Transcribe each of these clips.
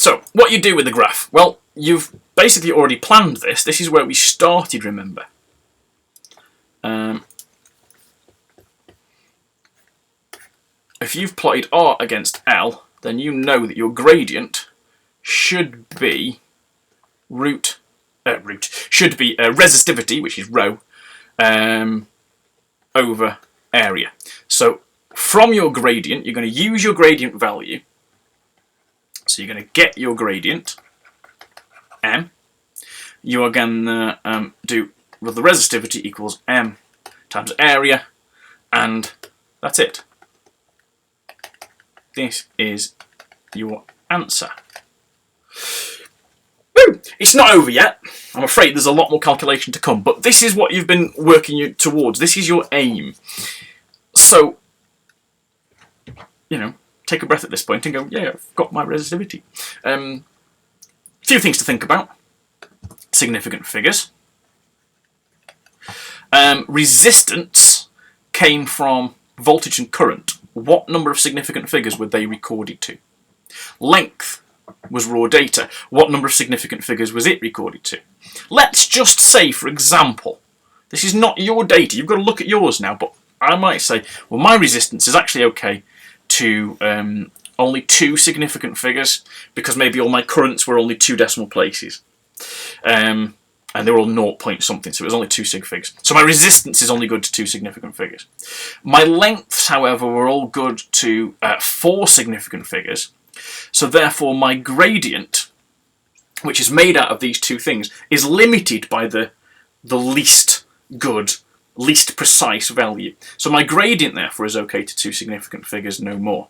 So, what you do with the graph? Well, you've basically already planned this. This is where we started, remember. If you've plotted R against L, then you know that your gradient should be resistivity, which is rho, over area. So from your gradient, you're going to use your gradient value. So you're going to get your gradient, m. You are going to do, well, the resistivity equals m times area, and that's it. This is your answer. Woo! It's not over yet. I'm afraid there's a lot more calculation to come, but this is what you've been working towards. This is your aim. So, you know, take a breath at this point and go, yeah, I've got my resistivity. A few things to think about. Significant figures. Resistance came from voltage and current. What number of significant figures were they recorded to? Length was raw data. What number of significant figures was it recorded to? Let's just say, for example, this is not your data. You've got to look at yours now, but I might say, well, my resistance is actually okay to only 2 significant figures, because maybe all my currents were only 2 decimal places. And they were all 0 point something, so it was only 2 sig figs. So my resistance is only good to 2 significant figures. My lengths, however, were all good to 4 significant figures. So therefore my gradient, which is made out of these 2 things, is limited by the least good, least precise value. So my gradient, therefore, is okay to 2 significant figures, no more.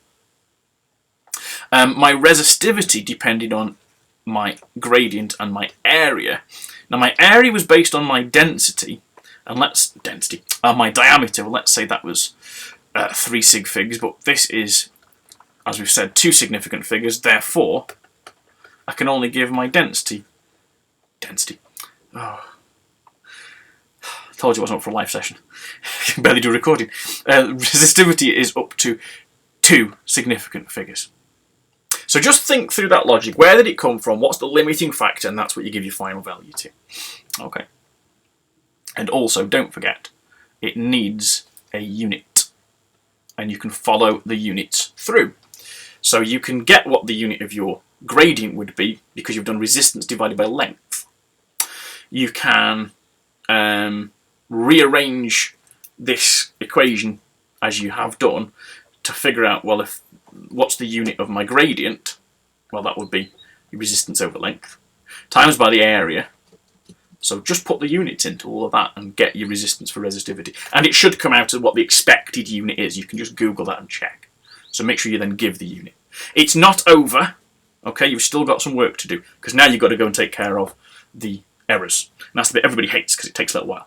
My resistivity depended on my gradient and my area. Now my area was based on my density, and my diameter. Well, let's say that was 3 sig figs, but this is, as we've said, 2 significant figures. Therefore, I can only give my density. Oh, I told you I wasn't up for a live session. I can barely do a recording. Resistivity is up to 2 significant figures. So just think through that logic. Where did it come from? What's the limiting factor? And that's what you give your final value to. Okay. And also, don't forget, it needs a unit. And you can follow the units through. So you can get what the unit of your gradient would be because you've done resistance divided by length. You can rearrange this equation as you have done to figure out, well, what's the unit of my gradient? Well, that would be your resistance over length times by the area. So just put the units into all of that and get your resistance for resistivity. And it should come out as what the expected unit is. You can just Google that and check. So make sure you then give the unit. It's not over. Okay, you've still got some work to do, because now you've got to go and take care of the errors. And that's the bit everybody hates because it takes a little while.